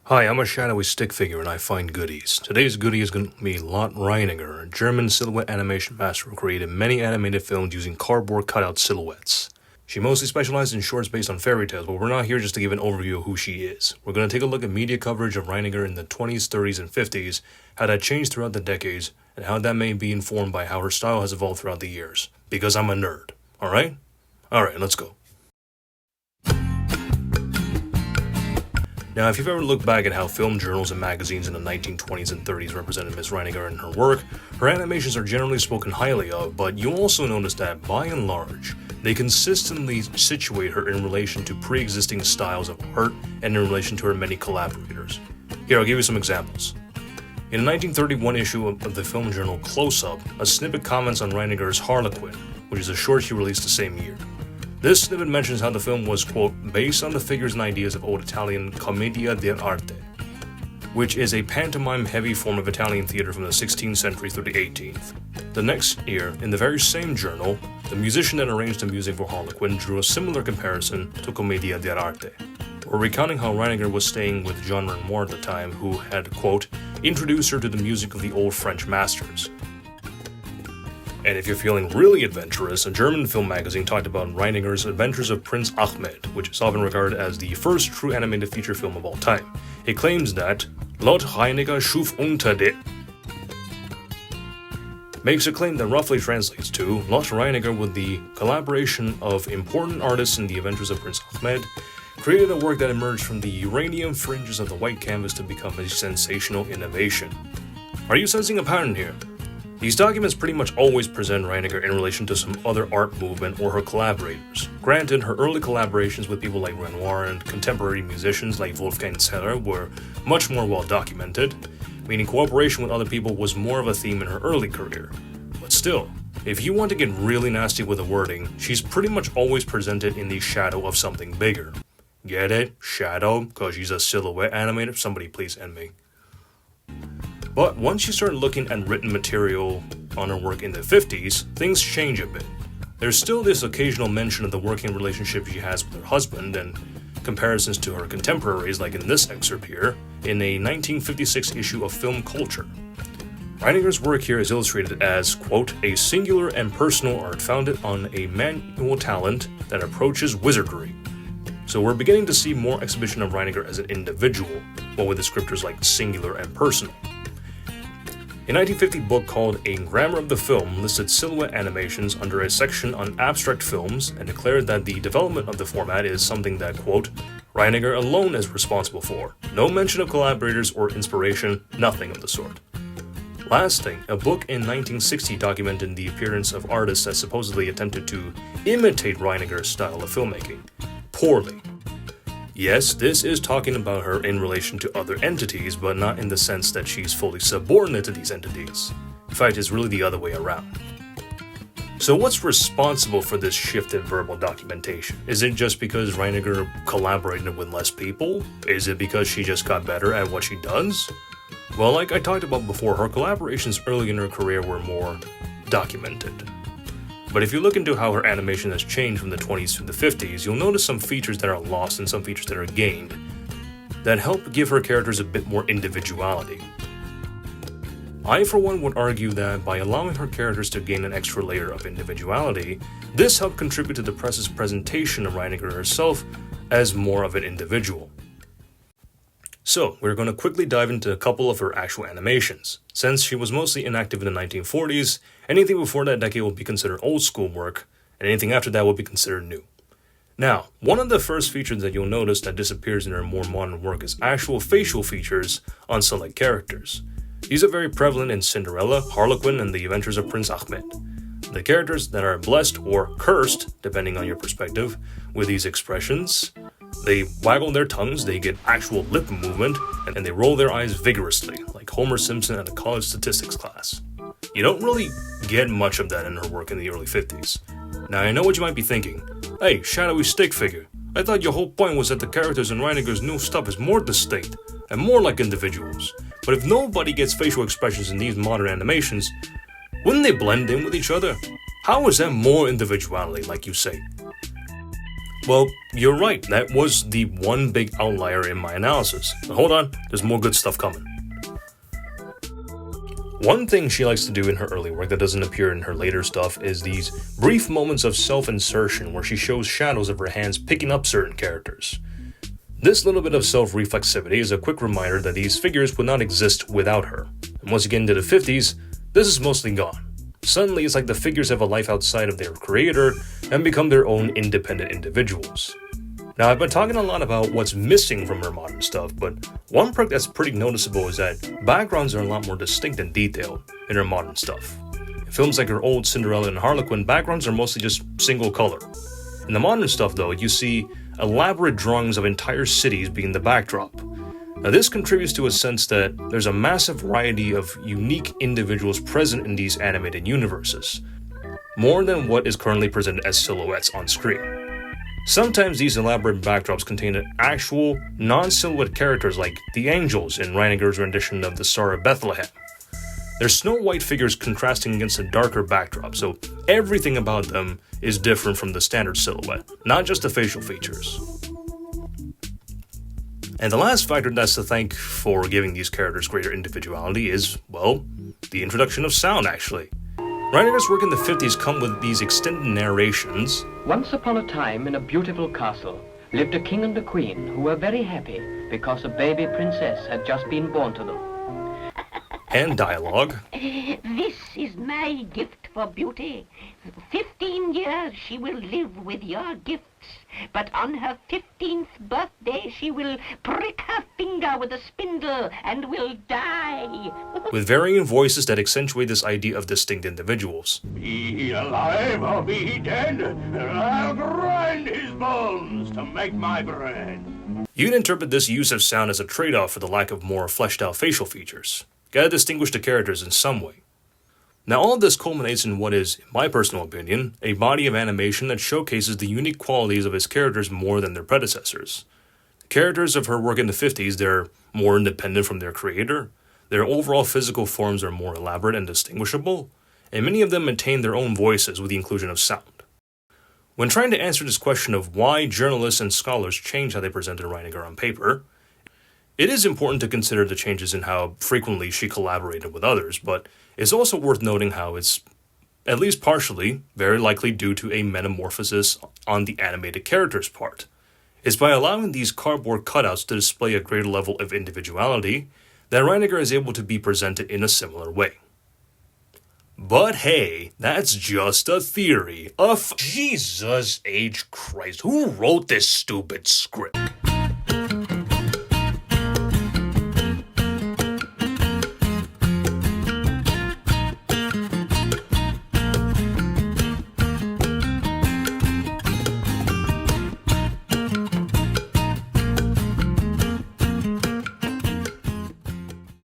Hi, I'm a shadowy stick figure and I find goodies. Today's goodie is going to be Lotte Reiniger, a German silhouette animation master who created many animated films using cardboard cutout silhouettes. She mostly specializes in shorts based on fairy tales, but we're not here just to give an overview of who she is. We're going to take a look at media coverage of Reiniger in the 20s, 30s, and 50s, how that changed throughout the decades, and how that may be informed by how her style has evolved throughout the years. Because I'm a nerd. Alright? Alright, let's go. Now, if you've ever looked back at how film journals and magazines in the 1920s and 30s represented Miss Reiniger and her work, her animations are generally spoken highly of, but you'll also notice that, by and large, they consistently situate her in relation to pre-existing styles of art and in relation to her many collaborators. Here, I'll give you some examples. In a 1931 issue of the film journal Close Up, a snippet comments on Reiniger's Harlequin, which is a short she released the same year. This snippet mentions how the film was, quote, based on the figures and ideas of old Italian commedia dell'arte, which is a pantomime-heavy form of Italian theater from the 16th century through the 18th. The next year, in the very same journal, the musician that arranged the music for Harlequin drew a similar comparison to commedia dell'arte, or recounting how Reiniger was staying with Jean Renoir at the time, who had, quote, introduced her to the music of the old French masters. And if you're feeling really adventurous, a German film magazine talked about Reiniger's Adventures of Prince Ahmed, which is often regarded as the first true animated feature film of all time. It claims that Lotte Reiniger schuf unter de makes a claim that roughly translates to Lotte Reiniger, with the collaboration of important artists in the Adventures of Prince Ahmed, created a work that emerged from the uranium fringes of the white canvas to become a sensational innovation. Are you sensing a pattern here? These documents pretty much always present Reiniger in relation to some other art movement or her collaborators. Granted, her early collaborations with people like Renoir and contemporary musicians like Wolfgang Zeller were much more well documented, meaning cooperation with other people was more of a theme in her early career. But still, if you want to get really nasty with the wording, she's pretty much always presented in the shadow of something bigger. Get it? Shadow? Because she's a silhouette animator? Somebody please end me. But once you start looking at written material on her work in the 50s, things change a bit. There's still this occasional mention of the working relationship she has with her husband and comparisons to her contemporaries, like in this excerpt here, in a 1956 issue of Film Culture. Reiniger's work here is illustrated as, quote, a singular and personal art founded on a manual talent that approaches wizardry. So we're beginning to see more exhibition of Reiniger as an individual, but with descriptors like singular and personal. A 1950 book called A Grammar of the Film listed silhouette animations under a section on abstract films and declared that the development of the format is something that, quote, Reiniger alone is responsible for. No mention of collaborators or inspiration, nothing of the sort. Last thing, a book in 1960 documented the appearance of artists that supposedly attempted to imitate Reiniger's style of filmmaking. Poorly. Yes, this is talking about her in relation to other entities, but not in the sense that she's fully subordinate to these entities. In fact, it's really the other way around. So what's responsible for this shift in verbal documentation? Is it just because Reiniger collaborated with less people? Is it because she just got better at what she does? Well, like I talked about before, her collaborations early in her career were more documented. But if you look into how her animation has changed from the 20s to the 50s, you'll notice some features that are lost and some features that are gained that help give her characters a bit more individuality. I, for one, would argue that by allowing her characters to gain an extra layer of individuality, this helped contribute to the press's presentation of Reiniger herself as more of an individual. So, we're going to quickly dive into a couple of her actual animations. Since she was mostly inactive in the 1940s, anything before that decade will be considered old school work, and anything after that will be considered new. Now, one of the first features that you'll notice that disappears in her more modern work is actual facial features on select characters. These are very prevalent in Cinderella, Harlequin, and the Adventures of Prince Ahmed. The characters that are blessed or cursed, depending on your perspective, with these expressions, they waggle their tongues, they get actual lip movement, and they roll their eyes vigorously, like Homer Simpson at a college statistics class. You don't really get much of that in her work in the early 50s. Now, I know what you might be thinking. Hey, shadowy stick figure, I thought your whole point was that the characters in Reiniger's new stuff is more distinct, and more like individuals. But if nobody gets facial expressions in these modern animations, wouldn't they blend in with each other? How is that more individuality, like you say? Well, you're right, that was the one big outlier in my analysis. But hold on, there's more good stuff coming. One thing she likes to do in her early work that doesn't appear in her later stuff is these brief moments of self-insertion where she shows shadows of her hands picking up certain characters. This little bit of self-reflexivity is a quick reminder that these figures would not exist without her. And once you get into the 50s, this is mostly gone. Suddenly, it's like the figures have a life outside of their creator and become their own independent individuals. Now, I've been talking a lot about what's missing from her modern stuff, but one perk that's pretty noticeable is that backgrounds are a lot more distinct and detailed in her modern stuff. In films like her old Cinderella and Harlequin, backgrounds are mostly just single color. In the modern stuff, though, you see elaborate drawings of entire cities being the backdrop. Now, this contributes to a sense that there's a massive variety of unique individuals present in these animated universes, more than what is currently presented as silhouettes on screen. Sometimes these elaborate backdrops contain actual, non-silhouette characters like the angels in Reiniger's rendition of the Star of Bethlehem. They're snow white figures contrasting against a darker backdrop, so everything about them is different from the standard silhouette, not just the facial features. And the last factor that's to thank for giving these characters greater individuality is, well, the introduction of sound, actually. Reiniger's work in the 50s come with these extended narrations. Once upon a time in a beautiful castle lived a king and a queen who were very happy because a baby princess had just been born to them. And dialogue. This is my gift for beauty. 15 years she will live with your gifts, but on her 15th birthday she will prick her finger with a spindle and will die. With varying voices that accentuate this idea of distinct individuals. Be he alive or be he dead, I'll grind his bones to make my bread. You can interpret this use of sound as a trade-off for the lack of more fleshed-out facial features. Gotta distinguish the characters in some way. Now, all of this culminates in what is, in my personal opinion, a body of animation that showcases the unique qualities of his characters more than their predecessors. The characters of her work in the 50s, they're more independent from their creator, their overall physical forms are more elaborate and distinguishable, and many of them maintain their own voices with the inclusion of sound. When trying to answer this question of why journalists and scholars change how they presented Reiniger on paper, it is important to consider the changes in how frequently she collaborated with others, but it's also worth noting how it's, at least partially, very likely due to a metamorphosis on the animated character's part. It's by allowing these cardboard cutouts to display a greater level of individuality that Reiniger is able to be presented in a similar way. But hey, that's just a theory. Jesus H. Christ, who wrote this stupid script?